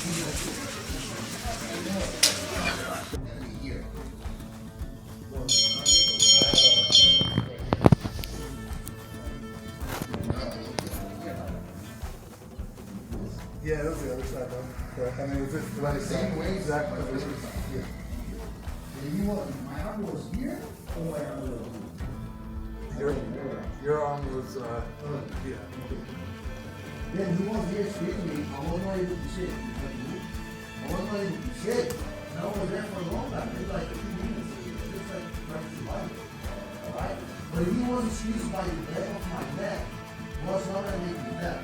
Yeah, that's the other side, though. Correct. I mean, it's the right same way, exactly. Yeah. My arm was here, or my arm was here? Your arm was, yeah. Then he was here squeezing me. I was not able to sit. I was not able to sit. And I was there for a long time. It was like 2 minutes. Just like practicing life. Alright? But if he wasn't squeezed by the back of my neck, it was not going to make me better.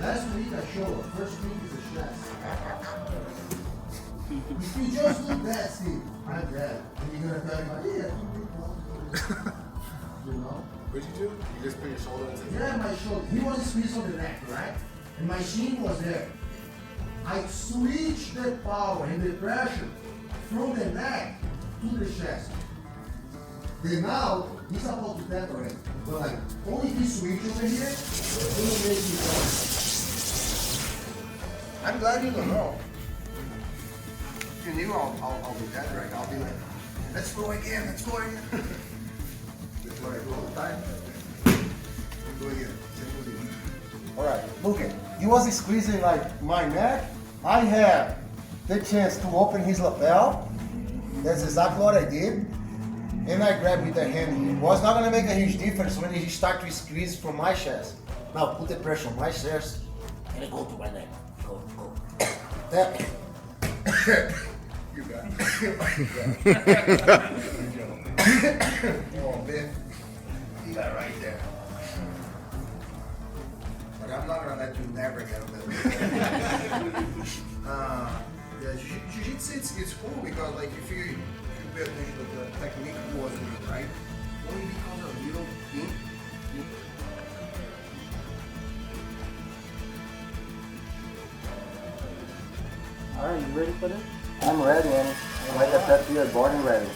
Last week I showed up. First week is a chest. If you just look that, Steve, I'm dead. And you're going to tell me, yeah, you know? What'd you do? You just put your shoulder into the Yeah, my shoulder. He wasn't squeezed on the neck, right? And my shin was there. I switched the power and the pressure from the neck to the chest. Then now, he's about to tap already. But like, only if he switch over here, it will make me go. I'm glad you don't know. If you knew, I'll be dead, right? I'll be like, let's go again, let's go again. That's what I do all the time. Go again. Alright, look it. He wasn't squeezing like my neck. I had the chance to open his lapel. That's exactly what I did. And I grabbed with the hand here. It was not gonna make a huge difference when he start to squeeze from my chest. Now put the pressure on my chest and it go to my neck. Go. That. You got it. Oh man. You got it right there. But I'm not gonna let you never get on that. Jiu-jitsu, it's cool because like if you pay attention to the technique was good, right? Only because of little thing. Alright, you ready for this? I'm ready, and like I said to you, born and ready.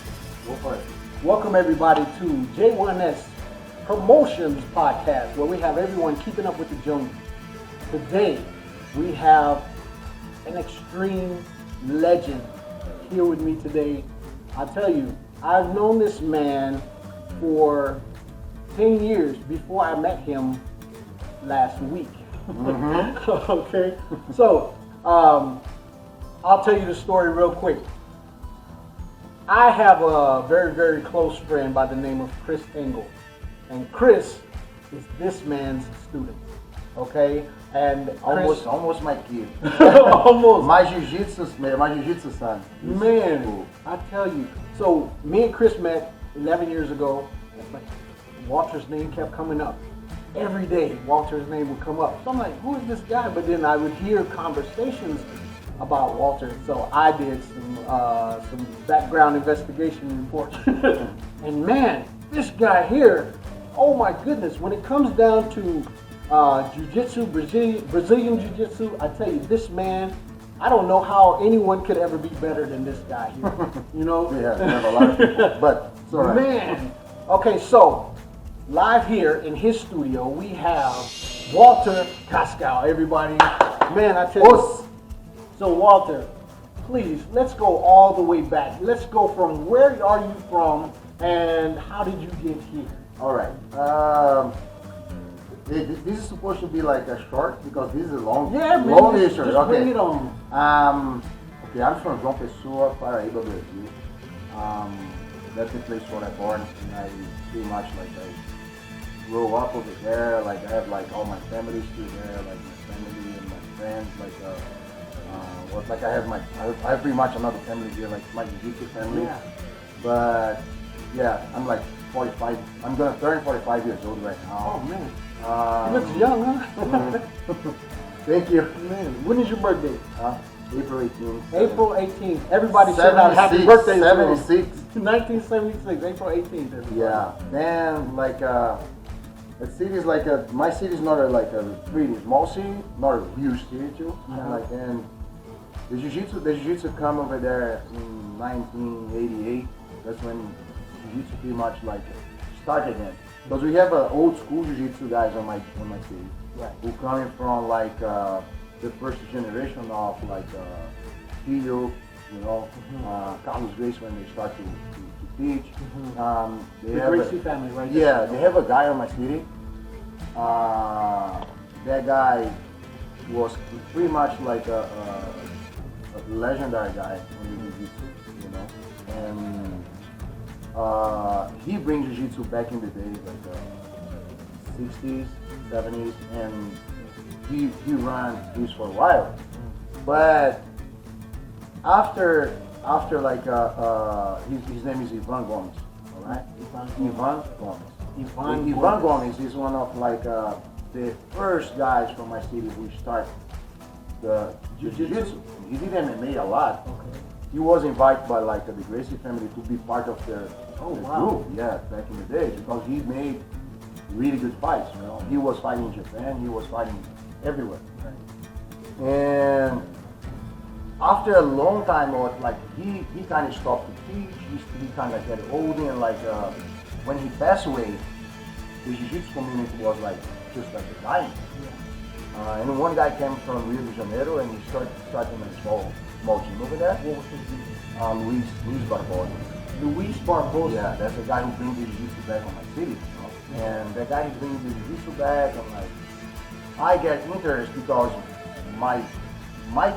Go for it. Welcome everybody to J1s Promotions Podcast, where we have everyone keeping up with the Joneses. Today, we have an extreme legend here with me today. I tell you, I've known this man for 10 years before I met him last week. Okay, so I'll tell you the story real quick. I have a very, very close friend by the name of Chris Engel. And Chris is this man's student. Okay? And Chris, almost my kid. almost. My jiu-jitsu son. Man, cool. I tell you. So me and Chris met 11 years ago. But Walter's name kept coming up. Every day Walter's name would come up. So I'm like, who is this guy? But then I would hear conversations about Walter, so I did some background investigation reports. And man, this guy here, oh my goodness, when it comes down to jiu-jitsu, Brazilian jiu-jitsu, I tell you, this man, I don't know how anyone could ever be better than this guy here. You know? Yeah, we have a lot of people, but it's all right. Man, okay, so live here in his studio, we have Walter Cascao. Everybody, man, I tell you. So Walter, please, let's go all the way back. Let's go from where are you from and how did you get here? All right. This is supposed to be like a short because this is a long, long history. Just bring it on. Okay, I'm from João Pessoa, Paraíba, Brazil. That's the place where I born, and I pretty much like I grew up over there. Like I have like all my family still there, like my family and my friends, like I have pretty much another family here, like my jiu-jitsu family. Yeah. But yeah, I'm like 45. I'm gonna turn 45 years old right now. Oh man, you look young, huh? Thank you. Man, when is your birthday? April 18th. April 18th. Everybody send out happy birthday. 76. 1976, April 18th. Everybody. Yeah, man, like the city is like my city is not like a really small city, not a huge city too. And like the jiu-jitsu come over there in 1988. That's when jiu-jitsu pretty much like started again. Because we have old school jiu-jitsu guys on my city, Right. who coming from like the first generation of like Filho, Carlos Grace when they start to teach. They The have Gracie family, right? Yeah, they have a guy on my city. That guy was pretty much like a legendary guy in Jiu-Jitsu, and he brings Jiu-Jitsu back in the days, like 60s, 70s, and he ran this for a while. But after like his name is Ivan Gomes, all right? Ivan Gomes. Ivan Gomes is one of like the first guys from my city who start the Jiu-Jitsu. He did MMA a lot. Okay. He was invited by like the Gracie family to be part of their group, yeah, back in the days, because he made really good fights. He was fighting in Japan, he was fighting everywhere. Right. And after a long time, like he kind of stopped to teach. He kind of got old, and like when he passed away, the Jiu-Jitsu community was like just like dying. Yeah. And one guy came from Rio de Janeiro, and he started a small gym over there. What was his name? Luis Barbosa. Luis Barbosa. Yeah, that's the guy who brings the Jiu-Jitsu back on my city. And the guy who brings the Jiu-Jitsu back, and like I get interest because my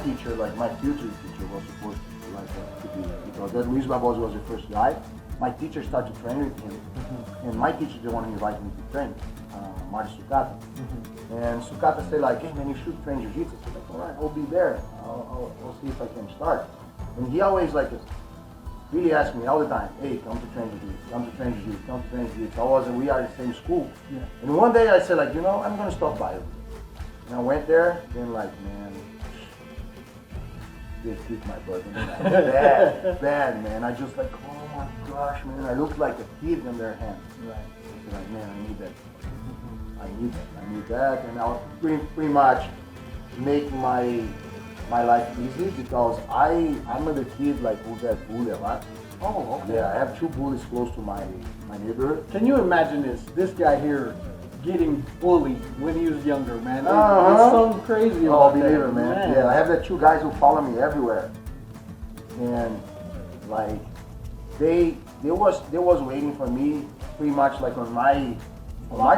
teacher, like my future teacher, was supposed to be there, because that Luis Barbosa was the first guy. My teacher started to train with him, and my teacher the one who invited me to train, Mario Sucata. And Sucata said like, hey man, you should train Jiu-Jitsu. I said like, all right, I'll be there. I'll see if I can start. And he always like really asked me all the time, hey, come to train Jiu-Jitsu, come to train Jiu-Jitsu, come to train Jiu-Jitsu. We are in the same school. Yeah. And one day I said like, I'm gonna stop by. And I went there, then like, man, they kicked my butt. Bad, man. I just like, oh my gosh, man. I looked like a kid in their hands. Right. I said like, man, I need that. I need that. And I'll pretty much make my life easy, because I'm the kid like who got bullied a lot. Oh, okay. Yeah, I have 2 bullies close to my neighborhood. Can you imagine this guy here getting bullied when he was younger, man? Uh-huh. There's something crazy Oh, about believe that, it, man. Yeah, I have the 2 guys who follow me everywhere, and like they was waiting for me pretty much like on my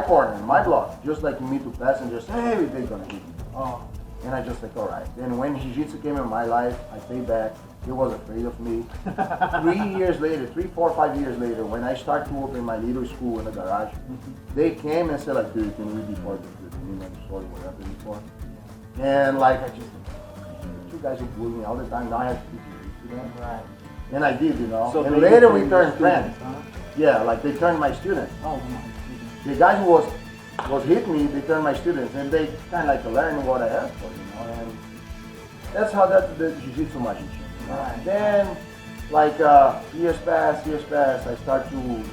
corner, in my block, just like me to pass and just say, hey, they're gonna hit me. Oh. And I just like, all right. Then when Jiu-Jitsu came in my life, I paid back. He was afraid of me. 3 years later, 3, 4, 5 years later, when I started to open my little school in the garage, they came and said like, dude, can we be part of the community story, whatever before? And like, I just, 2 guys who bullied me all the time, now I have to teach Jiu-Jitsu. Right. And I did, So and they later we became turned your friends. students, huh? Yeah, like they turned my students. Oh my goodness. The guys who was hitting me, they turned my students, and they kind of like learn what I have for, and that's how that's the Jiu-Jitsu magician. Right. Then, like years pass, I start to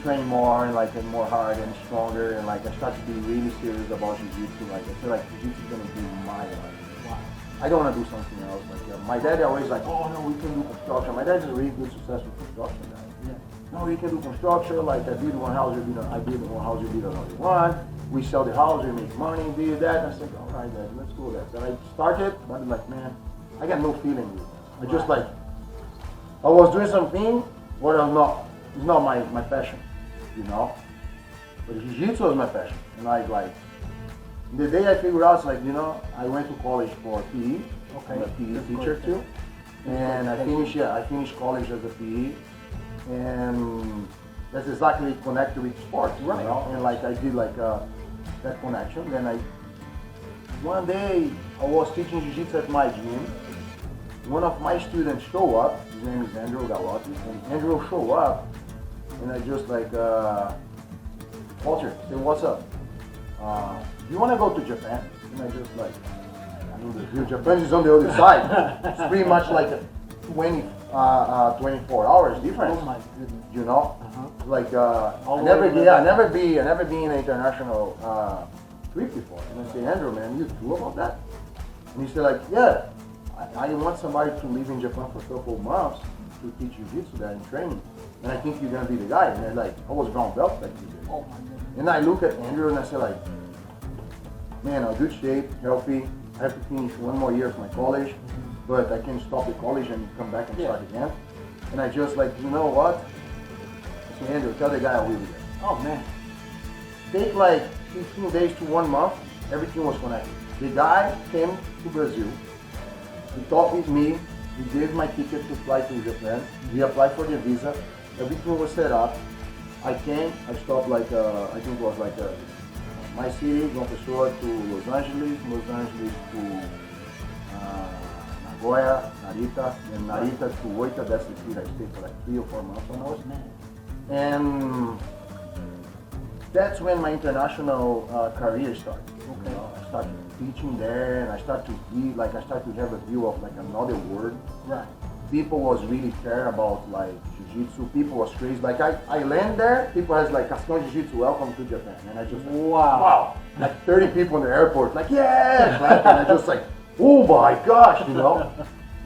train more and like more hard and stronger, and like I start to be really serious about Jiu-Jitsu. Like I feel like Jiu-Jitsu is gonna be my life. Wow. I don't want to do something else. Like my dad always like, oh no, we can do construction. My dad's a really good, successful construction guy. Yeah. No, we can do construction. Like I build one house, I build one house, you build another one. We sell the house, we make money, do that. And I said, all right, Dad, let's do that. And I started, but I'm like, man, I got no feeling with it. I just like, I was doing something what I'm not. It's not my passion, But Jiu-Jitsu is my passion. And like the day I figured out, it's like, I went to college for PE. Okay. I'm a PE That's teacher good. too. And I finished college as a PE. And that's exactly connected with sports, Right. And like I did like that connection. Then one day I was teaching Jiu-Jitsu at my gym. One of my students show up. His name is Andrew Galotti. And Andrew show up, and I just like, Walter, say what's up? You want to go to Japan? And I just like, Japan is on the other side. It's pretty much like a 24 hours difference. Oh my goodness. Like All I the way never been in an international trip before. And I say, Andrew, man, you true about that? And he said like, yeah, I want somebody to live in Japan for a couple of months to teach Jiu-Jitsu there and training. And I think you're gonna be the guy. And like, I was brown belt back then. Oh my goodness. And I look at Andrew and I say like, man, I'm good shape, healthy, I have to finish 1 more year of my college, but I can stop the college and come back and start again. And I just like, you know what? I said, Andrew, tell the guy I'll be there. Oh man. Take like 15 days to 1 month, everything was connected. The guy came to Brazil, he talked with me, he gave my ticket to fly to Japan, we applied for the visa, everything was set up. I came, I stopped like, I think it was like my city, João Pessoa to Los Angeles to Nagoya, Narita, and Narita to Oita, that's the city I stayed for like 3 or 4 months almost. And that's when my international career started. Okay. I started teaching there, and I started to be like, I started to have a view of like another world. Right. People was really care about like jiu-jitsu. People was crazy. Like I land there, people has like Cascao Jiujitsu, welcome to Japan, and I just like, wow, like 30 people in the airport, like yeah, clapping. And I just like, oh my gosh, you know.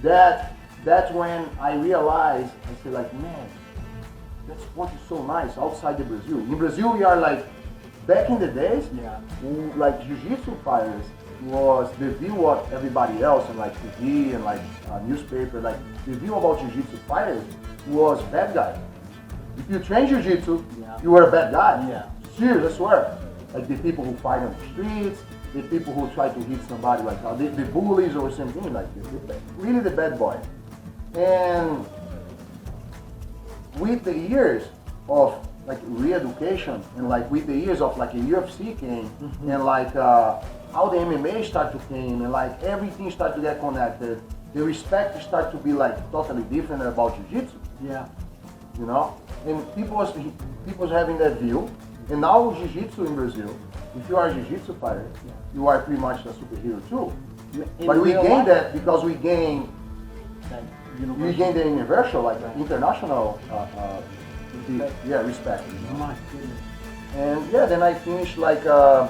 That's when I realized. I said like, man, that sport is so nice outside the Brazil. In Brazil, we are like, back in the days, like jiu-jitsu fighters was the view of everybody else and like TV and like newspaper, like the view about jiu-jitsu fighters was bad guy. If you train jiu-jitsu, you were a bad guy. Yeah. Serious, I swear. Like the people who fight on the streets, the people who try to hit somebody, like the bullies or something, like really the bad boy. And with the years of like re-education and like with the years of like a UFC came and like how the MMA started to came and like everything started to get connected, the respect started to be like totally different about jiu-jitsu. Yeah. You know, and people was having that view, and now jiu-jitsu in Brazil, if you are a jiu-jitsu fighter, you are pretty much a superhero too. But we gained that because we gained the universal, like international, respect. You know? My goodness. And then I finished like, I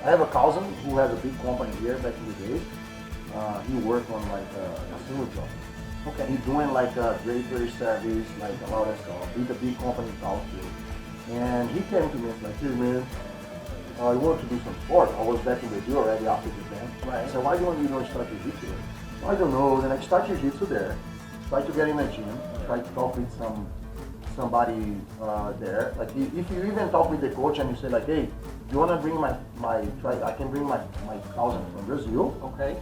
have a cousin who has a big company here back in the days. He worked on like a casino job. Okay. He doing like a drapery service, like a lot of stuff. With a big company called too. And he came to me and like, hey man, I want to do some sport. I was back in Brazil already after Japan. Right. I said, why don't you start jiu-jitsu? I don't know. Then I start jiu-jitsu there. Try to get in a gym. Try to talk with somebody there. Like if you even talk with the coach and you say like, hey, you wanna bring I can bring my cousin from Brazil. Okay.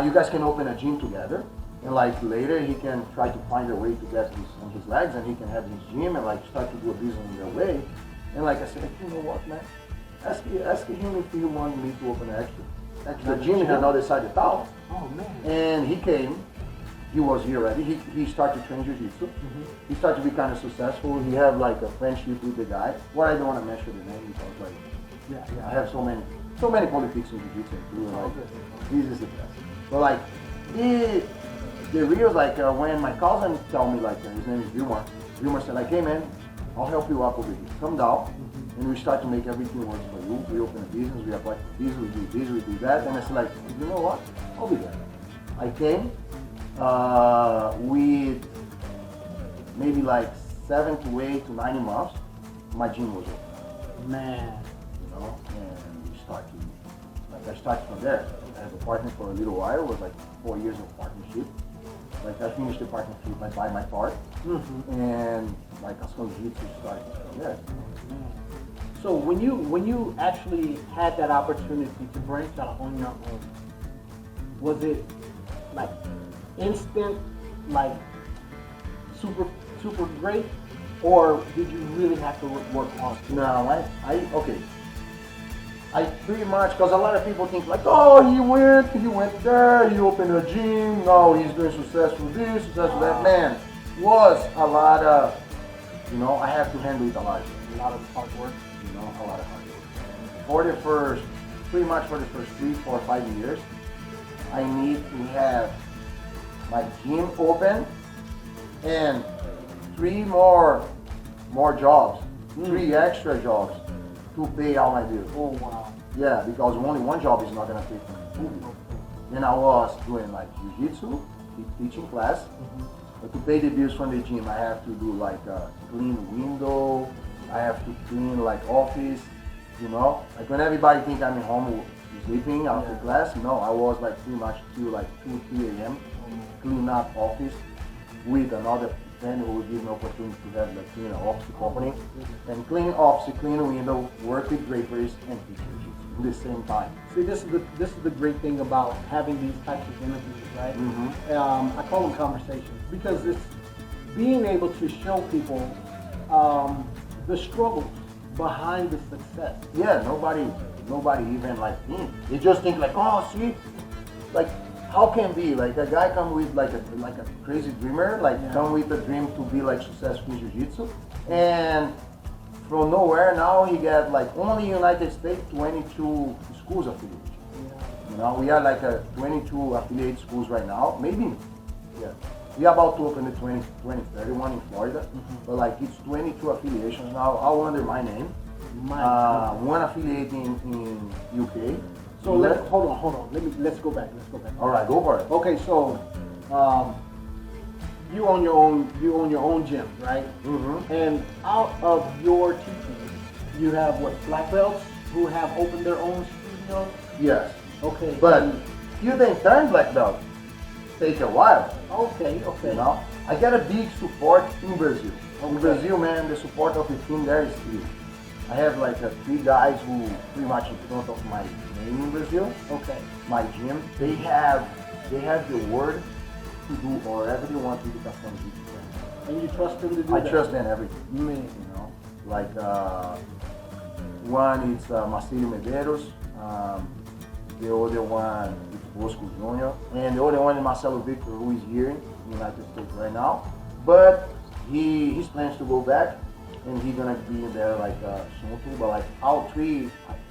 You guys can open a gym together. And like later he can try to find a way to get on his legs and he can have his gym and like start to do a business in their way. And like I said, like, you know what, man? Ask him if he wanted me to open the gym in another side of town. Oh man. And he came. He was here already. He started to train jiu-jitsu. He started to be kind of successful. He had like a friendship with the guy. Well, I don't want to mention the name because like I have so many politics in jiu-jitsu too. Like, this is the best. But like the real like when my cousin told me like his name is Vilmar said like, hey man, I'll help you up over here. Come down and we start to make everything work for you. We open a business, we apply for this, we do this, we do that. And I said like, you know what? I'll be there. I came with maybe like 7 to 8 to 9 months, my gym was open. Man. You know, and we started, like I started from there. I had a partner for a little while, it was like 4 years of partnership. Like I finished the partnership, I buy my part, and like Cascao Jiu-Jitsu started from there. So when you actually had that opportunity to branch out on your own, was it like instant, like super great, or did you really have to work hard? No, I pretty much, because a lot of people think like, oh, he went there, he opened a gym, now he's doing successful this, successful that. Man, was a lot of, you know, I have to handle it a lot of hard work, you know, a lot of hard work. Pretty much for the first 3, 4, 5 years, I need to have my gym open and 3 more jobs, 3 extra jobs to pay all my bills. Oh wow. Yeah, because only one job is not gonna pay for me. Then I was doing like jiu-jitsu, teaching class. But to pay the bills from the gym, I have to do like clean window, I have to clean like office, you know. Like when everybody think I'm in home, it's sleeping after class. No, I was like pretty much till like 2, 3 a.m. Clean up office with another friend who would give me opportunity to have like clean an office company and clean office, clean window, work with draperies and teach jiu-jitsu at the same time. See, this is the great thing about having these types of interviews, right? I call them conversations because it's being able to show people the struggles behind the success. Yeah, nobody even like think. They just think like, oh, see, like how can be like a guy come with like a crazy dreamer, like come with a dream to be like successful in jiu-jitsu, and from nowhere now he got like only United States 22 schools affiliated. You know, we are like a 22 affiliate schools right now, maybe. Yeah. We are about to open the 2031 in Florida, but like it's 22 affiliations now, all under my name. One affiliate in UK. So hold on. Let's go back. All right, go for it. Okay, so you own your own gym, right? And out of your teaching, you have what, black belts who have opened their own studio? Yes. Okay. But you then turn black belt. Take a while. Okay. You know, I got a big support in Brazil. Okay. In Brazil, man, the support of the team there is huge. I have like 3 guys who pretty much in front of my name in Brazil. Okay. My gym, they have the word to do whatever they want with the Cascao Jiu-Jitsu. And you trust them to do I that? trust them everything. Man. You know, like one is Marcelo Medeiros, the other one is Bosco Jr., and the other one is Marcelo Victor, who is here in the United States right now. But he plans to go back, and he's gonna be in there like soon too. But like all 3,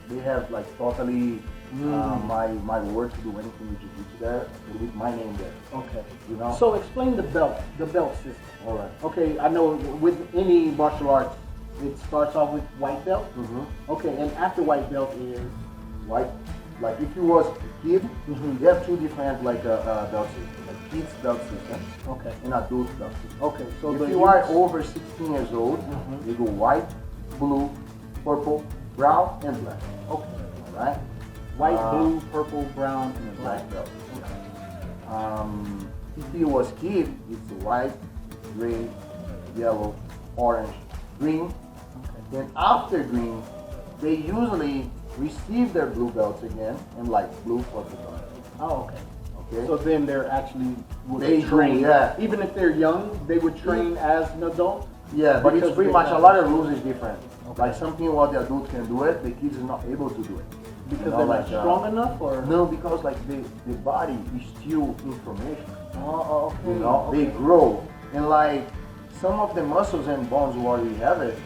they have like totally my word to do anything with jiu-jitsu there, with my name there. Okay. You know. So explain the belt system. All right. Okay, I know with any martial arts, it starts off with white belt. Okay, and after white belt is White. Like if you was a kid, you have 2 different like belt systems, like kids belt system okay. and adult belt system. Okay, so If you are over 16 years old, you go white, blue, purple, brown, and black. Okay. All right. White, blue, purple, brown, And and a black. black belt. If you was kid, it's white, gray, yellow, orange, green. Okay. Then after green, they usually receive their blue belts again and like blue, purple, brown. Oh, okay. Okay. So then they're actually They do, train. yeah. Even if they're young, they would train as an adult. Yeah, but it's Because pretty they much a have- lot of rules is different. Okay. Like something what the adult can do it, the kids is not able to do it. Because You know, they're like, not strong enough, or No, because like the body is still information. Oh, okay. You know, okay. they grow and like some of the muscles and bones where we have it,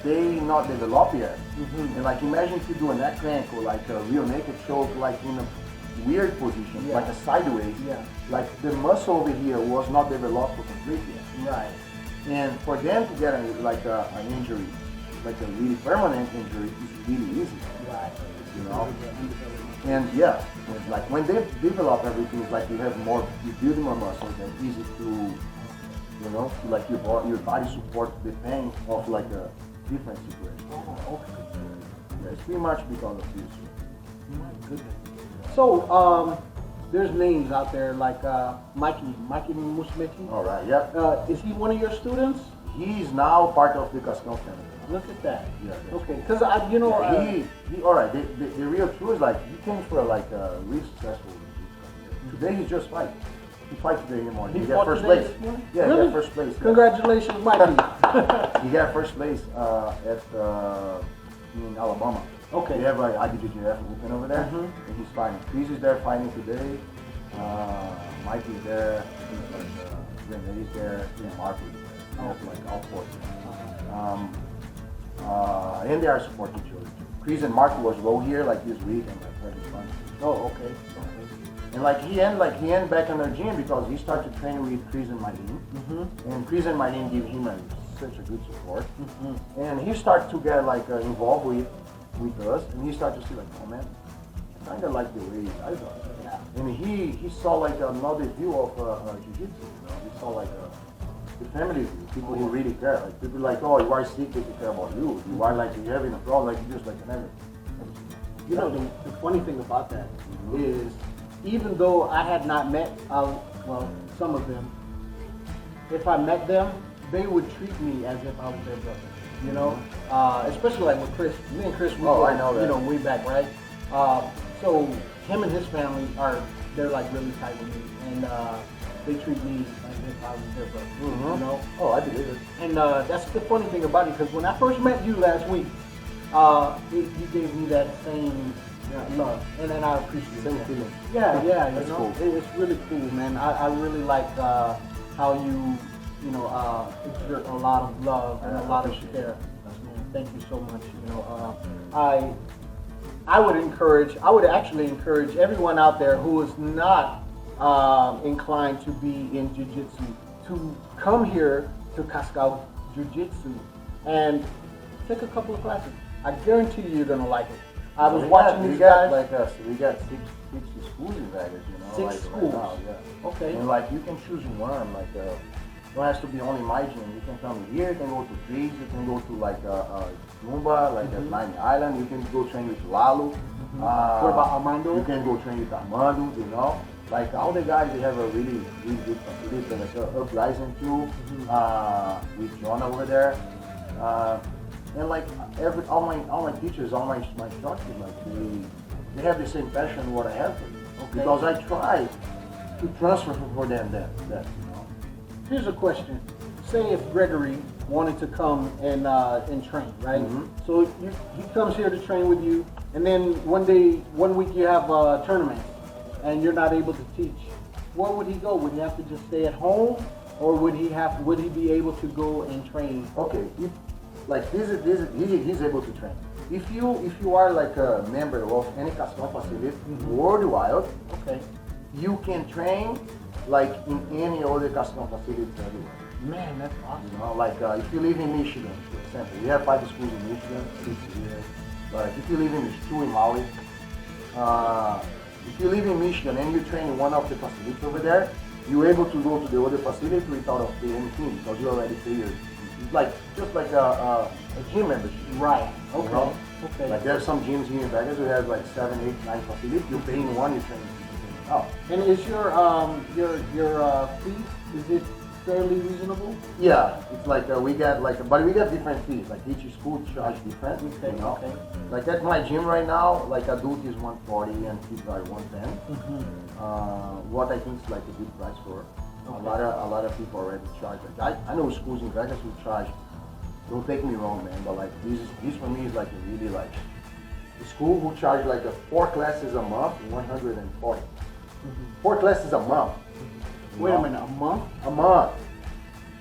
they not develop yet. And like imagine if you do a neck crank or like a real naked choke, like in a weird position, like a sideways. Yeah. Like the muscle over here was not developed completely yet. Right. And for them to get an injury, like a really permanent injury, is really easy. Right. You know? And yeah, like when they develop everything, it's like you have more, you build more muscles and easy to, you know, to like your body support the pain of like a different situation. Oh, okay. Yeah, it's pretty much because of this. My goodness. So, there's names out there like Mikey Musumeci. All right, yeah. Is he one of your students? He's now part of the Cascao family. Look at that. Yeah. Okay, because you know, He all right. The real truth is like he came for like a really successful. Today he's just fight. He fight today in the morning. He got fought first today place. this morning? Yeah, Really? he got first place. Yeah. Congratulations, Mikey. He got first place at in Alabama. Okay. They have like IBJJF open over there, and he's fighting. Chris is there fighting today. Mike is there. Renee's there. And Mark is there. They have like all 4. And they are supporting each other too. Chris and Mark was low here like this week and like that was fun. Oh, okay. And like he ended back on our gym because he started training with Chris and Marlene. And Chris and Marlene give him such a good support. And he started to get like involved with us, and he started to see like, oh man, I kind of like the way I do it. Yeah. And he saw like another view of jiu-jitsu. You know? He saw like the family view, people who really care. Like people like, oh, you are sick, they care about you. You are like, you're having a problem, like you just like an everything. You know, the funny thing about that is, even though I had not met, well, some of them, if I met them, they would treat me as if I was their brother. You know, especially like with Chris. Me and Chris, we go, I know that. you know, way back, right? So him and his family they're like really tight with me, and they treat me as if I was their brother. You know? Oh, I believe it. And that's the funny thing about it, because when I first met you last week, you gave me that same love, and then I appreciate Same that. feeling. Yeah, That's you know, cool. it's really cool, man. I really like how you know, exert a lot of love and a lot of care. Man, thank you so much. You know, I would actually encourage everyone out there who is not inclined to be in jiu-jitsu to come here to Cascao Jiu-Jitsu and take a couple of classes. I guarantee you're gonna like it. I was watching these guys. We got six schools in Vegas, you know. Six like, schools. Right now, yeah. Okay. And like you can choose one, like don't have to be only my gym. You can come here, you can go to Greece, you can go to like Zumba, like at Miami Island, you can go train with Lalo. What about Armando? You can go train with Armando, you know. Like all the guys, they have a really good facility, like Uprising too, with John over there. And like all my teachers, all my instructors, like they have the same passion what I have for you. Okay. Because I try to transfer for them that you know. Here's a question. Say if Gregory wanted to come and train, right? So he comes here to train with you, and then one week you have a tournament, and you're not able to teach. Where would he go? Would he have to just stay at home, or would he be able to go and train? Okay, he's able to train. If you are like a member of any Cascao facility worldwide, Okay. you can train like in any other Cascao facilities everywhere. Man, that's awesome. You know, like if you live in Michigan, for example, we have 5 schools in Michigan, 6 here. But if you live in 2 in Maui, if you live in Michigan and you train in one of the facilities over there, you're able to go to the other facility without paying anything because you already pay your. It's like just like a gym membership. Right. You Okay. know? Okay. Like there's some gyms here in Vegas who have like 7, 8, 9 facilities. You're paying one, you're training. Oh. And is your fee, is it fairly reasonable? Yeah, it's like we got different fees. Like each school charge different. Okay, You know? okay. Like at my gym right now, like adult is 140 and kids are 110. What I think is like a good price for. Okay. A lot of people already charge. Like I know schools in Vegas who charge. Don't take me wrong, man, but like this for me is like a really like the school who charge like 4 classes a month, 140. 4 classes a month. Wait a minute, a month? A month.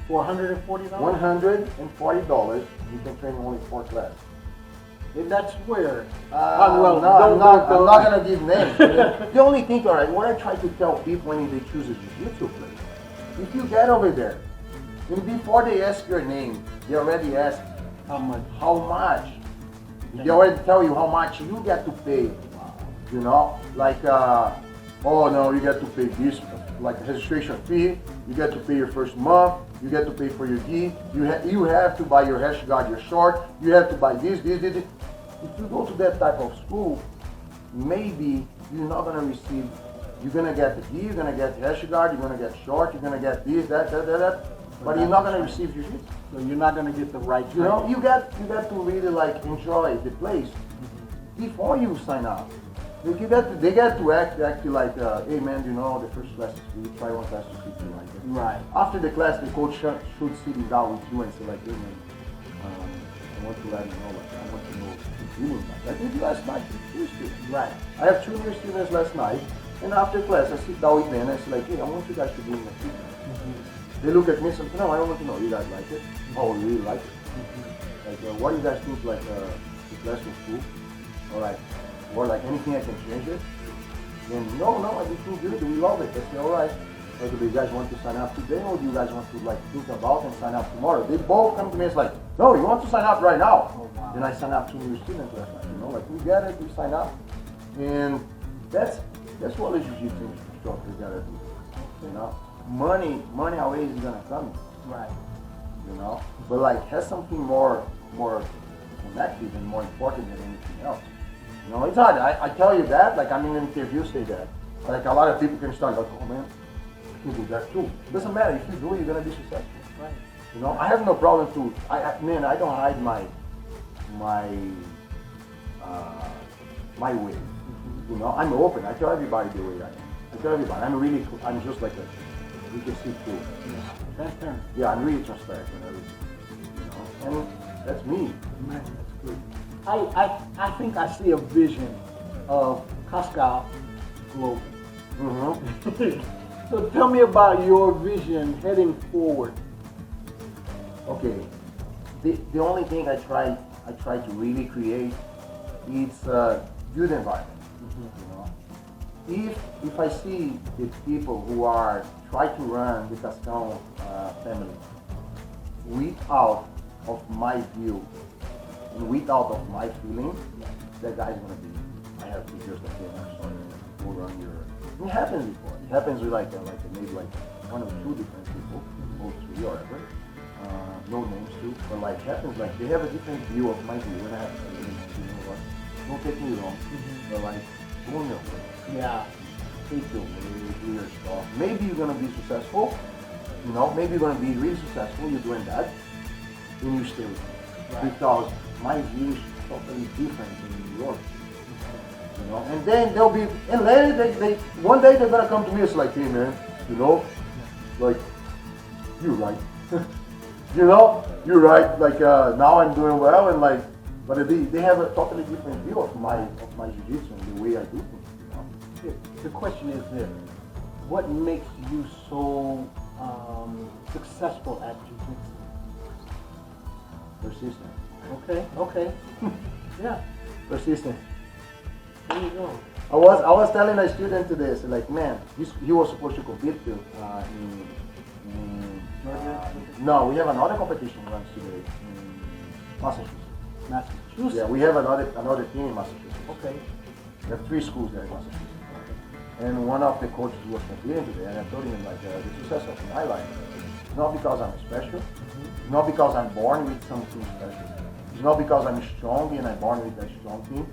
$440? $140. You can train only 4 classes. And that's where. I'm not gonna give names. The only thing, all right, what I try to tell people when they choose a jiu-jitsu place, if you get over there, and before they ask your name, they already ask How much? how much. They already tell you how much you get to pay. You know, like oh no, you get to pay this, like registration fee. You get to pay your first month. You get to pay for your gi. You have to buy your hash guard, your short. You have to buy this. If you go to that type of school, maybe you're not gonna receive. You're gonna get the gi. You're gonna get hash guard. You're gonna get short. You're gonna get this, that. But you're not gonna receive jiu-jitsu. So you're not going to get the right You know, training. you got to really like enjoy the place before you sign up. If they got to act like, hey man, you know, the first class is free. Try one class to see if you like it. Right. After the class, the coach should sit down with you and say like, hey man, I want to let you know, like, I want to know the feeling like. I did last night with 2 students. Right. I have 2 new students last night, and after class, I sit down with them and I say like, hey, I want you guys to give me a feedback. They look at me and say, no, I don't want to know. You guys like it? Oh, we really like it. Like, what do you guys think, like, the class was cool? All right. Or, like, anything I can change it? Then, no, I did too good. We love it. I say, all right. Or do you guys want to sign up today, or do you guys want to, like, think about and sign up tomorrow? They both come to me and it's like, no, you want to sign up right now? Oh, wow. Then I sign up 2 new students last night. You know, like, we get it, we sign up. And that's what a jiu-jitsu instructor gotta do. You know? Money always is gonna come, Right. you know. But like, has something more connected and more important than anything else. You know, It's hard. I tell you that, like I'm in an interview say that. Like a lot of people can start like, oh man, I can do that too. Doesn't matter, if you do it, you're gonna be successful. Right. You know, I have no problem to, man, I don't hide my way. You know, I'm open. I tell everybody the way I am. I tell everybody, I'm just like a, you can see through. Transparent. Yeah, I'm really transparent and everything. You know, and that's me. Man, that's good. I think I see a vision of Cascao Global. Mm-hmm. So tell me about your vision heading forward. Okay, the only thing I try to really create is a good environment. You know, if I see the people who are trying to run the Cascao family without of my view and without of my feeling, that guy's gonna be. I have to just like, I'm sorry, go run your. It happens before. It happens with maybe one or two different people, or three or whatever. No names too, but like happens like they have a different view of my view, and I have to say, you know what? Don't take me wrong, but like go on your way. Yeah. Take your way, do your stuff. Maybe you're gonna be successful. You know, maybe you're gonna be really successful. You're doing that, then you stay with me. Right. Because my view is totally different than yours. You know, and then they'll be, and later they one day they're gonna come to me. It's like, hey man, you know, like you're right. You know, you're right. Like now I'm doing well, and like, but they have a totally different view of my jiu-jitsu and the way I do things. You know? The question is this: what makes you so successful at jiu-jitsu? Persistent. Okay. Yeah. Persistent. There you go. I was telling a student today, so like, man, he was supposed to compete too. No, we have another competition runs today in Massachusetts. Massachusetts. Yeah, we have another team in Massachusetts. Okay. We have 3 schools there in Massachusetts. And one of the coaches was competing today, and I told him like the success of my life is not because I'm special, it's not because I'm born with something special, it's not because I'm strong and I'm born with a strong team.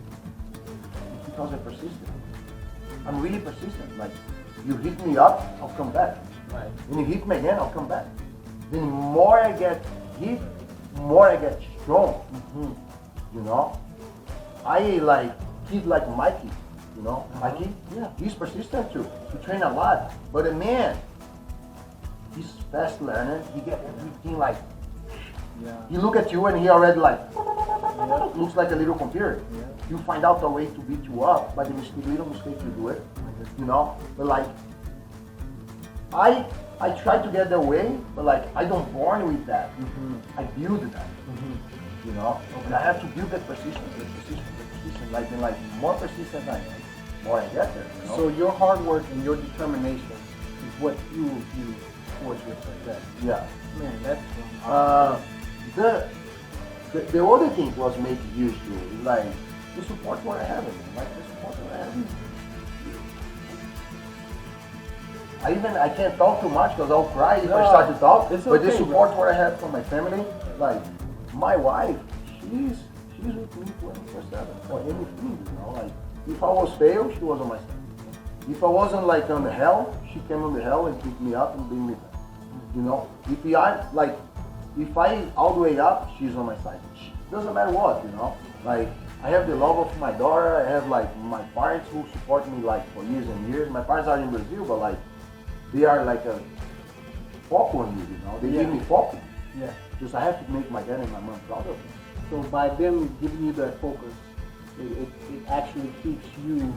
It's because I'm persistent. I'm really persistent. Like you hit me up, I'll come back. Right. When you hit me again, I'll come back. Then more I get hit, more I get strong. You know, I like kids like Mikey. You know, Mikey. Yeah. He's persistent too. He train a lot, but a man, he's fast learner. He get everything like. Yeah. He look at you and he already like Yeah. looks like a little computer. Yeah. You find out a way to beat you up by the little mistake you do it. You know, but like. I try to get that way, but like I don't born with that. I build that. You know, and I have to build that persistence. Like and like more persistent I am, more I get there. You know? So your hard work and your determination is what fuels you towards your success. Yeah. Man, that's The other thing was make use to like the support what I have, man. Like the support what I have. I can't talk too much because I'll cry if I start to talk. It's But the okay, support what I have from my family, like my wife, she's with me 24/7 for anything, you know. Like if I was failed, she was on my side. If I wasn't like on the hell, she came on the hell and picked me up and bring me back. You know, if I all the way up, she's on my side. Doesn't matter what, you know. Like I have the love of my daughter. I have like my parents who support me like for years and years. My parents are in Brazil, but like they are like a foco on me, you know. They give me foco. Yeah. Just I have to make my dad and my mom proud of me. So by them giving you that focus, it actually keeps you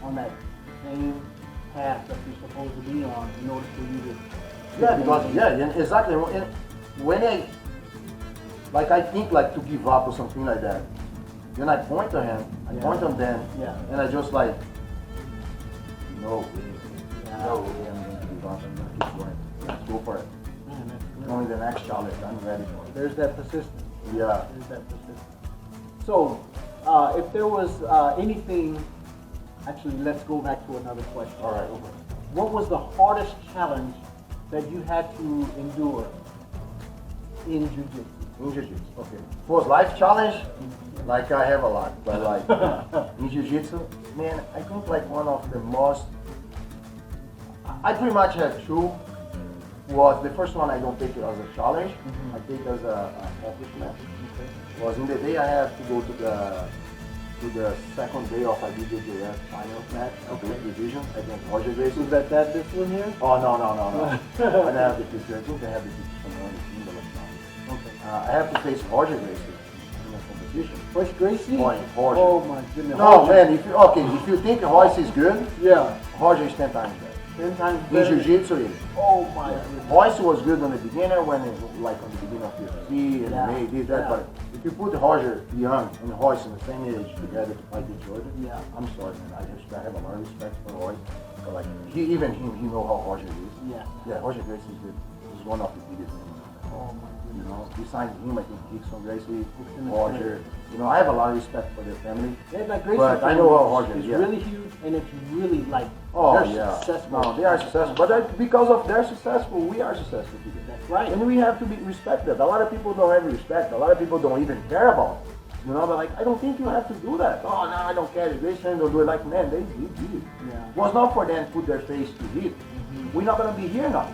on that same path that you're supposed to be on in order for you to. Yeah, because exactly. And when I think like to give up or something like that, then I point to him, I point on them, and I just like, no way, no way, I'm going to give up. I'm going to keep going. Let's go for it. Man, that's great. Only the next challenge. I'm ready for it. There's that persistence. Yeah. There's that persistence. So, if there was anything, actually, let's go back to another question. All right. What was the hardest challenge that you had to endure in jiu-jitsu? In jiu-jitsu. Okay. Was life challenge? Like I have a lot, but like in Jiu-Jitsu, man, I think like one of the most, I pretty much have two. Was the first one I don't take it as a challenge, I take it as a accomplishment. Okay. Was in the day I have to go to the second day of a BJJF final match, okay, division against Roger Gracie. Is that this one here? Oh no. I don't have the picture. I think I have the picture somewhere on the team, but like, no. Okay. I have to face Roger Gracie in a competition. Royce Gracie? Roger. Oh my goodness. No man, if you think Royce is good, yeah, Roger is 10 times better. 10 times In better. Jiu-Jitsu, it is. Oh my goodness. Royce was good on the beginner when it, like on the beginning of UFC and Yeah. did that, but if you put Roger young and Royce in the same age together to fight each other, Yeah. I'm sorry man, I have a lot of respect for Royce. But like he know how Roger is. Yeah. Roger Gracie is good. He's one of the biggest names. Oh my You goodness. know, besides him, I think Dixon Gracie, Roger. You know, I have a lot of respect for their family. Yeah, like Gracie But I know how Roger is. It's Yeah. really huge, and it's really like Oh they're yeah. successful. No, they are successful. But because of their successful, we are successful today. That's right. And we have to be respected. A lot of people don't have respect. A lot of people don't even care about it. You know, but like, I don't think you have to do that. Oh, no, I don't care. The Gracie fans don't do it. Like, man, they did it. Yeah. It was not for them to put their face to it. We're not going to be here now.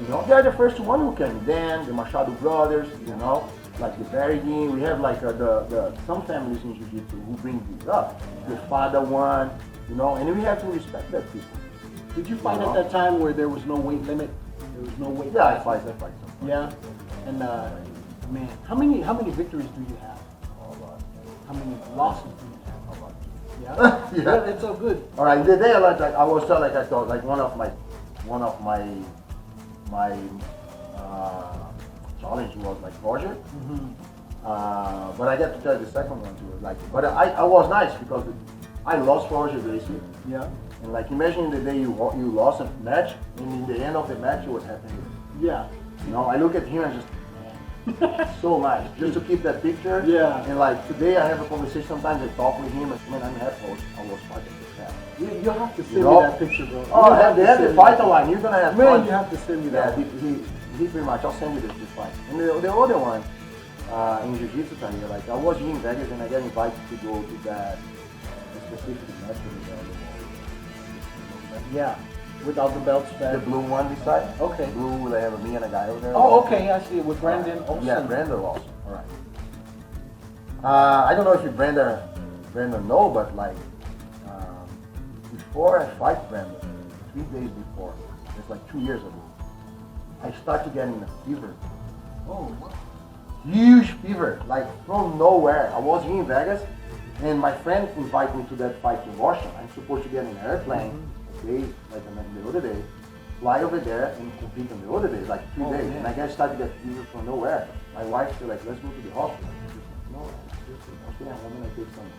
You know, they're the first one who came. Dan, the Machado brothers, you know, like the Berrigan. We have like the some families in Jiu-Jitsu who bring this up. The father one, you know, and we have to respect that people. Did you fight No. at that time where there was no weight limit? There was no weight. Yeah, I class? fight some. Yeah. And man, how many victories do you have? How many losses do you have? Yeah. Yeah. Yeah, it's so good. All right, the day I was telling, like I thought, like one of my challenge was like Roger. But I get to tell you the second one too. Like, but I was nice because I lost Roger Gracie. Yeah. And like imagine the day you lost a match, and in the end of the match, what happened? Yeah. You know, I look at him and just. So nice, just to keep that picture. Yeah. And like today, I have a conversation. Sometimes I talk with him, and man, I'm happy. I was fighting this guy. You have to send You me know? that picture, bro. Oh, You they have to the send fight me online. You're gonna have that. Man, fun. you have to send me Yeah, that. he pretty much. I'll send you this fight. And the other one in Jiu-Jitsu career, like I was here in Vegas and I got invited to go to that specific match with Yeah. Without the belts the back. blue one beside. Okay. Blue, they have me and a guy over there. Oh, okay. I see it with Brandon Olsen. Yeah, Brandon also. All right. I don't know if you Brandon know, but like before I fight Brandon, 3 days before, it's like 2 years ago, I started getting a fever. Oh, what? Huge fever, like from nowhere. I was here in Vegas, and my friend invited me to that fight in Washington. I'm supposed to get in an airplane, okay, like the other day, fly over there and compete on the other day, like 3 days. man. And I guess started to get fever from nowhere. My wife said like, let's go to the hospital. I was like, no, I'll stay at home and I take some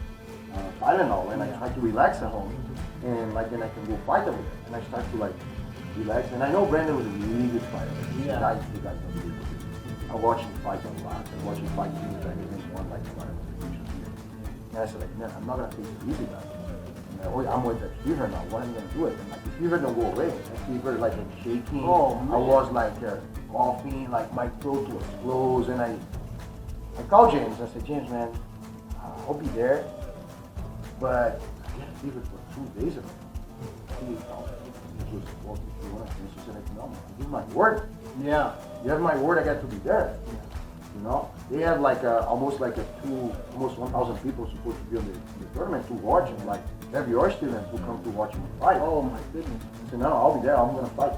Tylenol and I try to relax at home. And like then I can go fight over there. And I start to like relax. And I know Brandon was a really good fighter. Yeah. The guy's unbelievable. I watched him fight on lot. I watched him fight in Vegas and won like whatever. And I said like, man, I'm not gonna take it easy guys. I'm with that fever now. What am I gonna do it? And like the fever don't go away. The fever like shaking. Oh, man. I was like coughing, like my throat was closed, and I called James. I said, James, man, I'll be there, but I had fever for 2 days ago. He just walked me through one of things. He said, like, no, man, this is my word. Yeah. You have my word. I got to be there. You know, they have like almost 1,000 people supposed to be on the tournament to watch, and like have your students who come to watch me fight. Oh my goodness. I said, no, I'll be there. I'm gonna fight. I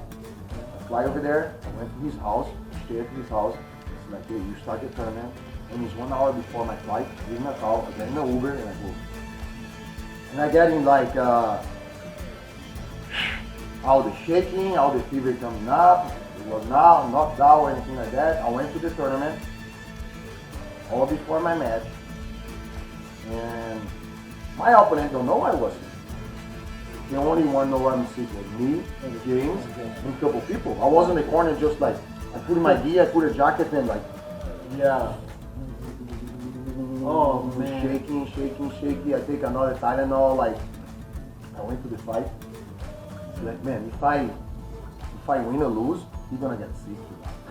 fly over there. I went to his house. I stayed at his house. It's like, hey, you start the tournament, and it's 1 hour before my flight. Give him a call. I get in the Uber and I go. And I get in like all the shaking, all the fever coming up. It was not knocked out or anything like that. I went to the tournament all before my match, and my opponent don't know I was sick. The only one know I'm sick was me and James and a couple people. I was in the corner just like, I put in my gear, I put a jacket and like, Yeah. Oh man. shaking. I take another Tylenol, like, I went to the fight. It's like, man, if I win or lose, he's gonna get sick.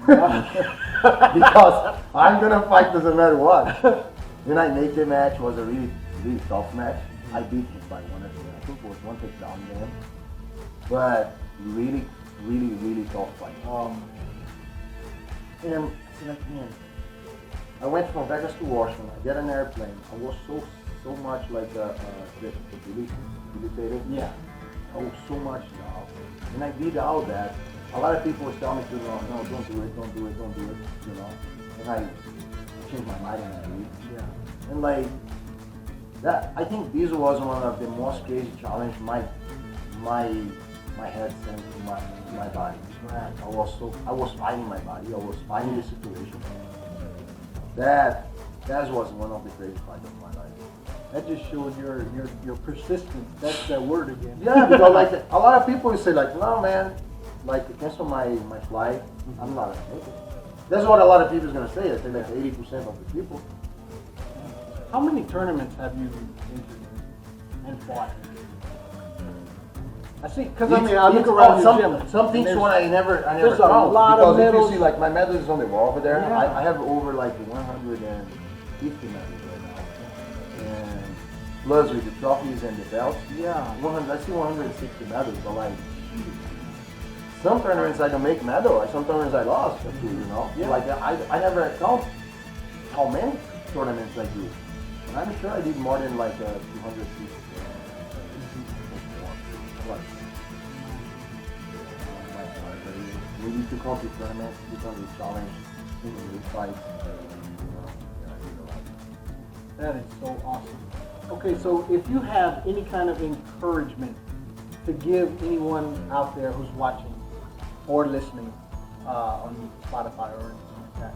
Because I'm gonna fight doesn't matter what. Then I made the match. Was a really tough match. I beat him by one. I think it was one takedown game, but really tough fight. And I said like, man, I went from Vegas to Washington. I get an airplane. I was so much like debilitated. Yeah. I was so much down. And I did all that. A lot of people was telling me to no, don't do it, you know. And I changed my mind and I did. Yeah. And like that, I think this was one of the most crazy challenge my head sent to my body. Right. I was fighting my body. I was fighting the situation. That was one of the crazy fights of my life. That just showed your persistence. That's that word again. Yeah, because like a lot of people say like, no man, like cancel my flight. I'm not gonna make it. That's what a lot of people is gonna say. I say like 80% of the people. How many tournaments have you entered and fought? I see, because I mean, I look around your gym. Some things when I never there's a count, lot of because if medals. you see like my medals is on the wall over there. Yeah. I have over like 150 medals right now, and plus with the trophies and the belts. Yeah. 100. I see 160 medals, but like some tournaments I don't make medal. Some tournaments I lost, too, you know. Yeah. Like I never count how many tournaments I do. And I'm sure I did more than like 250. We need to compete tournaments, we can do challenge, we can do fights. That is so awesome. Okay, so if you have any kind of encouragement to give anyone out there who's watching or listening on Spotify or anything like that,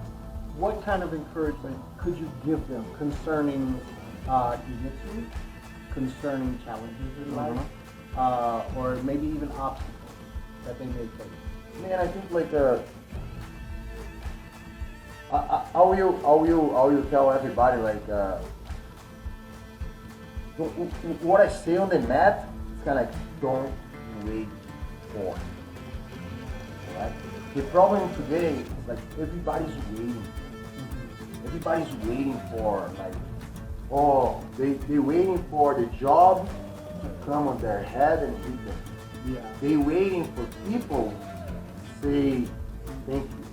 what kind of encouragement could you give them concerning jiu-jitsu, concerning challenges in life, or maybe even obstacles that they may face? Man, I think like how you tell everybody like what I say on the mat is kind of like don't wait for it. Right? The problem today is like everybody's waiting. Everybody's waiting for like they're waiting for the job to come on their head and hit them. Yeah. They're waiting for people to say thank you.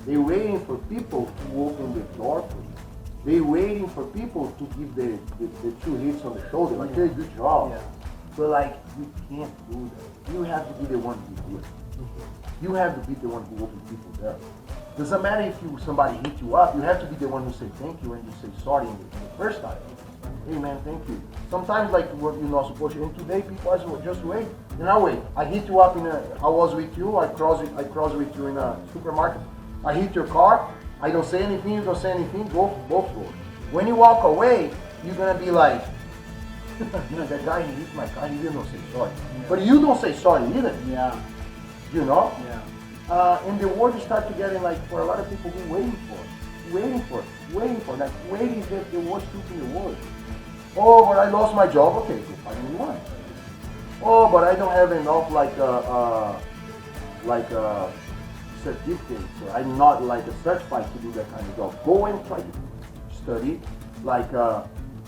They're waiting for people to open the door for you. They're waiting for people to give the 2 hits on the shoulder, like, hey, good job. Yeah. But like, you can't do that. You have to be the one who do it. You have to be the one who opens people there. Doesn't matter if somebody hit you up, you have to be the one who say thank you and you say sorry in the first time. Hey man, thank you. Sometimes like what you're not supposed to, and today people are just wait. You know, wait. I hit you up I was with you, I cross with you in a supermarket. I hit your car, I don't say anything, you don't say anything, both go. When you walk away, you're gonna be like, you know, that guy who hit my car, he didn't say sorry. Yeah. But you don't say sorry either. Yeah. You know? Yeah. And the word start to getting like for a lot of people who waiting for. Like waiting is the worst truth in the world. Oh, but I lost my job. Okay, go find a new one. Oh, but I don't have enough certificates. So I'm not like a certified to do that kind of job. Go and try to study, like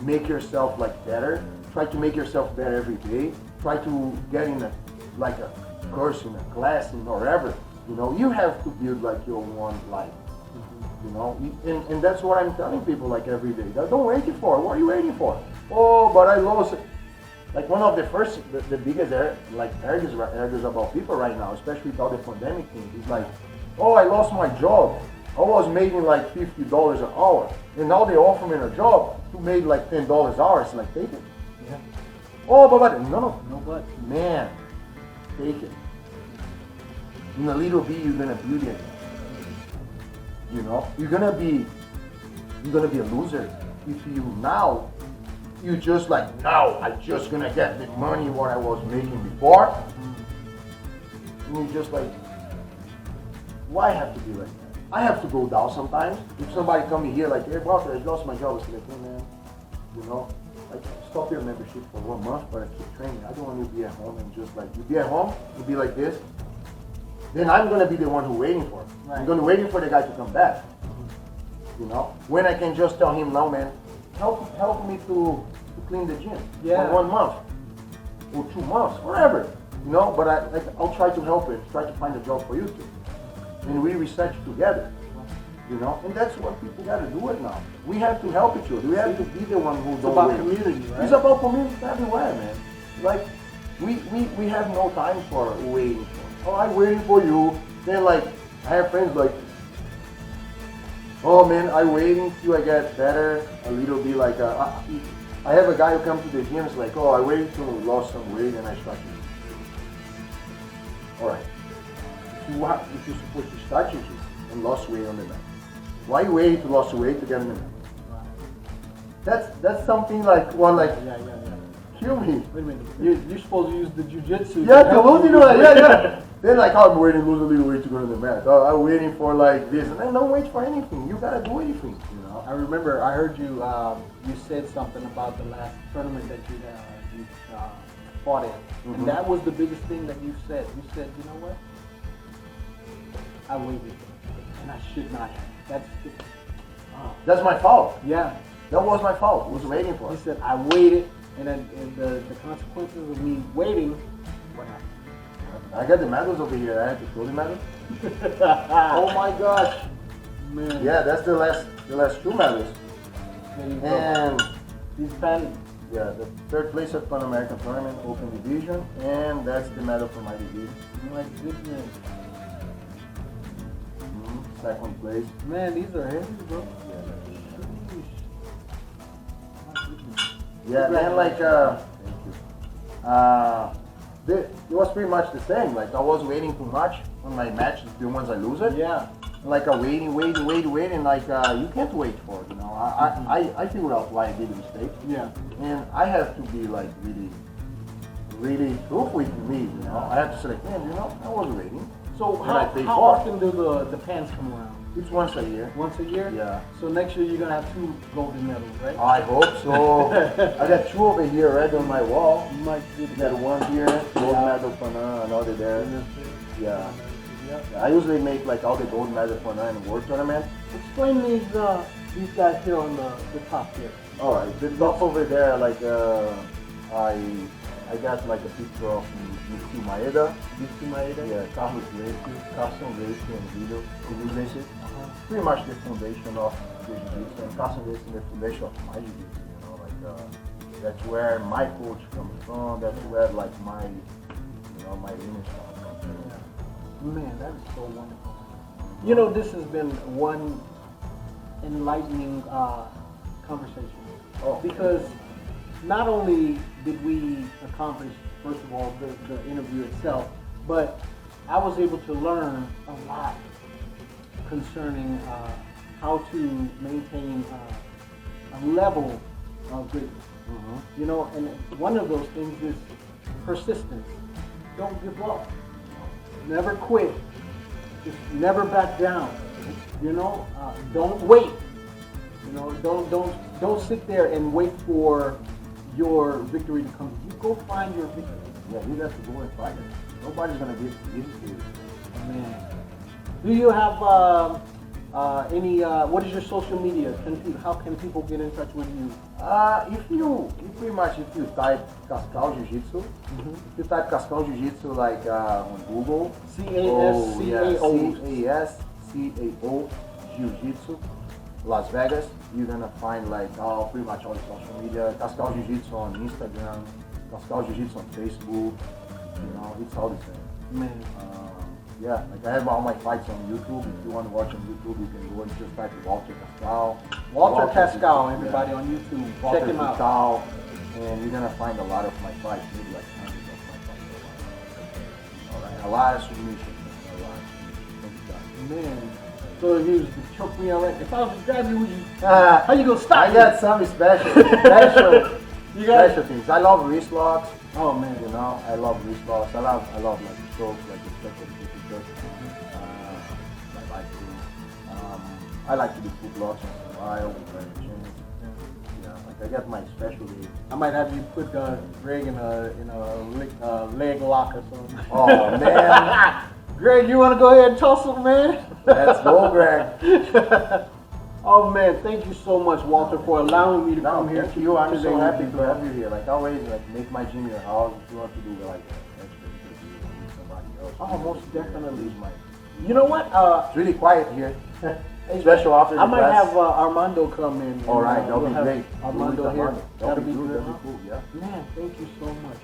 make yourself like better. Try to make yourself better every day. Try to get in a course in a class in wherever. You know, you have to build like your one life. You know, and that's what I'm telling people like every day. Don't wait for. What are you waiting for? Oh, but I lost it. Like one of the biggest argues about people right now, especially with all the pandemic thing, is like, oh, I lost my job. I was making like $50 an hour, and now they offer me a job to make like $10 an hour. It's like, take it. Yeah. Oh, but no but man, take it. In a little bit, you're gonna build it. You know, you're gonna be a loser if you just like now I just gonna get the money what I was making before. And you just like, why have to be like that? I have to go down sometimes. If somebody come in here like, hey Walter, I lost my job, it's like, hey man, you know, like stop your membership for 1 month, but I keep training. I don't want you to be at home and just like you be at home, you be like this. Then I'm gonna be the one who's waiting for it. Right. I'm gonna waiting for the guy to come back. You know, when I can just tell him, no man, help me to clean the gym Yeah. for 1 month or 2 months, whatever, you know. But I'll try to help it, try to find a job for you too, and we research together, you know. And that's what people got to do it now. We have to help each other. We have to be the one who It's don't about wait. community, right? It's about community everywhere, man. Like we have no time for waiting for. Oh, I'm waiting for you. Then like I have friends like, oh man, I'm waiting till I get better a little bit. Like I have a guy who comes to the gym. It's like, oh, I waited till I lost some weight and I start to. All right. If you're supposed to start your gym and lost weight on the mat, why wait to lose weight to get on the mat? That's something like Yeah. kill me. Wait a minute. You're supposed to use the jujitsu. Yeah, to lose, you know, yeah. Then like, oh, I'm waiting to lose a little weight to go to the mat. Oh, I'm waiting for like this, and then don't wait for anything. You gotta do anything, you know. I remember I heard you. You said something about the last tournament that you fought in, and that was the biggest thing that you said. You said, you know what? I waited, and I should not have. That's my fault. Yeah. That was my fault. I was waiting for He it. said I waited, and then the consequences of me waiting. What happened? I got the medals over here. I had to throw the medals. Oh my gosh. Man. Yeah, that's the last 2 medals. There you go. And He's Pan. yeah, the 3rd place at Pan American Tournament, Open Division, and that's the medal for my division. My goodness. 2nd place. Man, these are heavy, bro. Yeah, then like it was pretty much the same. Like I was waiting too much on my matches, the ones I lose it. Yeah. Like waiting. Like you can't wait for it. You know, I figured out why I did the mistake. Yeah. And I have to be like really truthful with me. You know, I have to say, like, man, you know, I was waiting. So And I paid how for it. often do the pans come around? It's once a year. Once a year? Yeah. So next year you're gonna have 2 golden medals, right? I hope so. I got 2 over here right on my wall. My I goodness. got 1 here, gold medal for now, another there. Yeah. Yeah. I usually make like all the gold medal for now in the world tournament. Explain these guys here on the top here. All right, the top over there, like I got like a picture of Mr. Maeda. Mr. Maeda? Yeah, Carlos Gracie, Carson Gracie and Guido. Gracie. Pretty much the foundation of the Jiu-Jitsu, and Carson Gracie is the foundation of my Jiu-Jitsu. You know, like that's where my coach comes from. That's where like my, you know, my image comes from. Man, that is so wonderful. You know, this has been one enlightening conversation. Oh. Because not only did we accomplish, first of all, the interview itself, but I was able to learn a lot concerning how to maintain a level of greatness. You know, and one of those things is persistence. Don't give up. Never quit. Just never back down. You know, don't wait. You know, don't sit there and wait for your victory to come. You go find your victory. Yeah, you have to go and fight it. Nobody's gonna give it to you. Man, do you have any? What is your social media? How can people get in touch with you? If you type Cascao Jiu-Jitsu, if you type Cascao Jiu-Jitsu like on Google, CASCAO Jiu-Jitsu, Las Vegas, you're gonna find like pretty much all the social media. Cascao Jiu-Jitsu on Instagram, Cascao Jiu-Jitsu on Facebook. You know, it's all the same. Man, Yeah, like I have all my fights on YouTube. If you want to watch on YouTube, you can go and just type Walter Cascao. Walter Cascao, yeah. everybody on YouTube, Walter check him out. Cascao, and you're gonna find a lot of my fights, maybe like hundreds of my fights. All right, a lot of submissions, a lot of submissions. Man, so if you was to choke me on it, if I was to grab you, would you? How you gonna stop I me? got some special You got special things. I love wrist locks. Oh man, You know, I love wrist locks. I love like strokes, like the special because I like to do foot locks once in a while with my chin. Yeah, like I got my specialty. I might have you put Greg in a leg lock or something. Oh man, Greg, you want to go ahead and toss him, man? let's go, Greg. Oh man, thank you so much, Walter, for allowing me to No, come here. thank you. I'm today so with happy you, to bro. have you here. Like always, like make my gym your house. If you want to do like an extra interview with somebody else. Oh, most definitely. Use my- You know what? It's really quiet here. Special officer. I might have Armando come in. All right, and, that'll we'll be have great. Armando here. That'll be good. good. Huh? That'll be cool. Yeah. Man, thank you so much.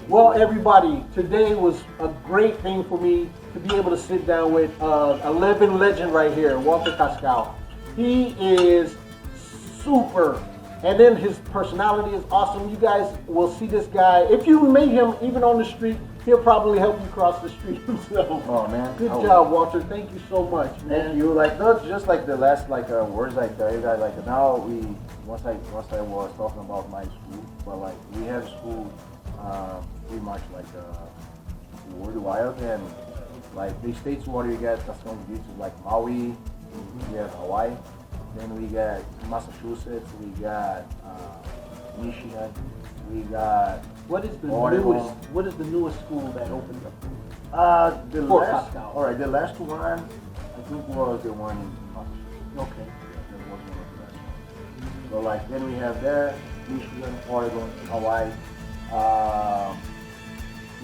Well, everybody, today was a great thing for me to be able to sit down with a living legend right here, Walter Cascao. He is super, and then his personality is awesome. You guys will see this guy. If you meet him even on the street, he'll probably help you cross the street himself. Oh man. Good Oh. job, Walter. Thank you so much, man. Thank you. Like not just like the last words I tell you guys. Like now once I was talking about my school, but like we have school pretty much like worldwide, and like the states where you get Cascao Jiujitsu like Maui, we have Hawaii, then we got Massachusetts, we got Michigan, we got What is the Oregon. newest? What is the newest school that opened up? the For last. Cascao. All right, the last one I think was the one in Massachusetts. Okay. That was one of the last ones. So like then we have there Michigan, Oregon, Hawaii,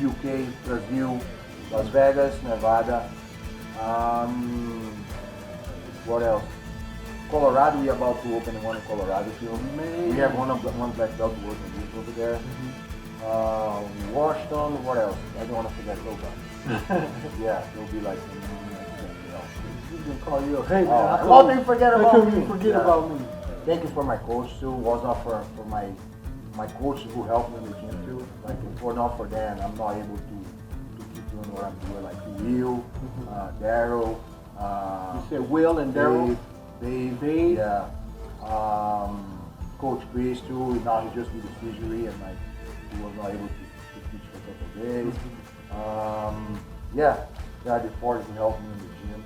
UK, Brazil, Las Vegas, Nevada. What else? Colorado, we are about to open one in Colorado too. We have one black belt working with over there. Washington, what else? I don't want to forget nobody. Yeah, it'll be like He's gonna call you up. Hey, man, well, they forget how about come me. you forget Yeah. about me? Thank you for my coach too. Was not for my coaches who helped me in the gym too. Like if it were not for them, I'm not able to keep doing what I'm doing. Like Will, Daryl, You said Will and Daryl. Dave, yeah. Coach Chris too. Now he just did the surgery and like he was not able to teach for a couple of days. Yeah, the party who helped me in the gym.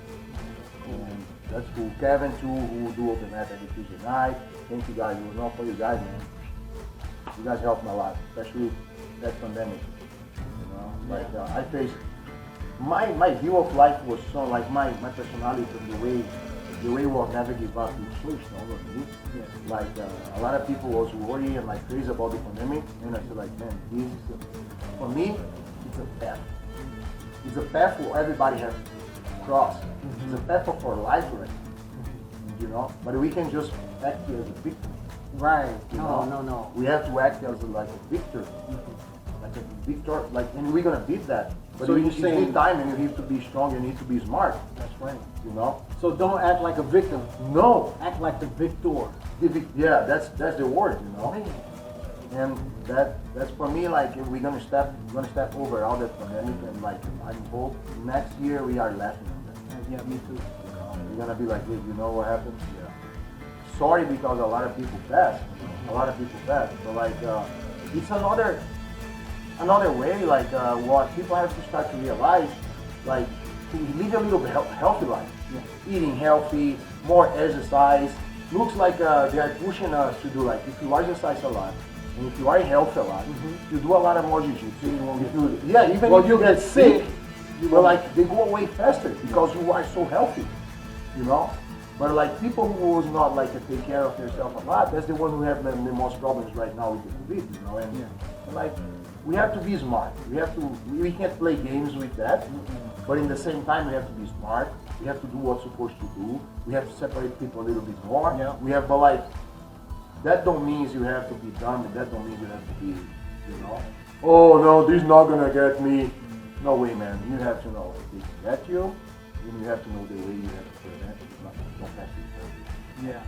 And that's cool. Kevin too, who do open mat every Tuesday night. Thank you guys. It was not for you guys, man. You guys helped me a lot, especially that pandemic. You know, like I faced my view of life was so like my personality and the way was never give up. It was so strong on me. Yeah. Like a lot of people was worried and like crazy about the pandemic, and I feel like, man, this is for me, it's a path. It's a path for everybody has to cross. It's a path for life, right? You know, but we can just act as a victim. Right. You No, know? no. We have to act as like a victor. Like a victor, like, and we're gonna beat that. But So you you're saying- need time, and you need to be strong. You need to be smart. That's right. You know? So don't act like a victim. No. Act like the victor. Yeah, that's the word. You know? Man. And that's for me. Like if we're gonna step over all that pandemic, and like I hope next year we are laughing on that. Yeah, me too. You know? We're gonna be like, hey, you know what happened? Yeah. Sorry because a lot of people passed. A lot of people passed. But like it's another way. Like what people have to start to realize, like to live a little bit healthy life. Yeah. Eating healthy, more exercise. Looks like they are pushing us to do like if you exercise a lot. And if you are healthy a lot, you do a lot of more jiu-jitsu. Yeah, even Well, if you get sick. but like they go away faster because you are so healthy, you know. But like people who was not like to take care of themselves a lot, that's the one who have the most problems right now with the COVID, you know. And like we have to be smart. We can't play games with that. But in the same time, we have to be smart. We have to do what's supposed to do. We have to separate people a little bit more. Yeah. We have, but like that don't mean you have to be dumb. And that don't mean you have to be, you know. Oh no, this is not gonna get me. No way, man. You have to know if it get you, and you have to know the way you have to prevent it. Don't pass it. Yeah.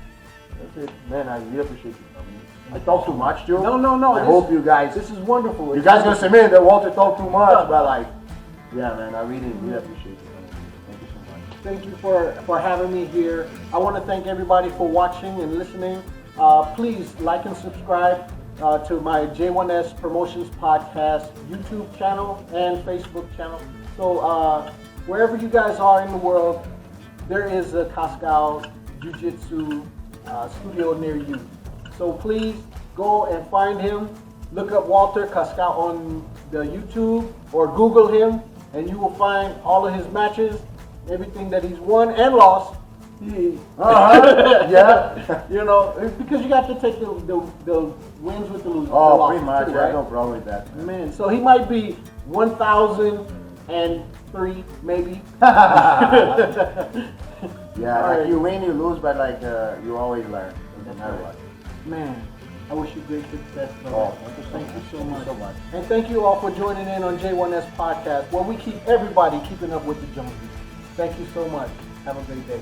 That's it, man. I really appreciate you coming. I talk too much, too. No. I hope you guys. This is wonderful. You guys gonna say, man, that Walter talk too much, but like, yeah, man. I really appreciate you. Thank you so much. Thank you for having me here. I want to thank everybody for watching and listening. Please like and subscribe to my J1s Promotions Podcast YouTube channel and Facebook channel. So wherever you guys are in the world, there is a Cascao Jiu-Jitsu studio near you. So please go and find him. Look up Walter Cascao on the YouTube or Google him, and you will find all of his matches, everything that he's won and lost. Yeah. You know, it's because you got to take the wins with the losers. Oh, pretty much. I right? have no problem with that. Man, so he might be 1,003 maybe. Yeah, All like right. you win, you lose, but like you always learn, no matter what. Man, I wish you great success. Brother. Oh, Thank you so much. so much. And thank you all for joining in on J1s podcast, where we keep everybody keeping up with the Joneses. Thank you so much. Have a great day.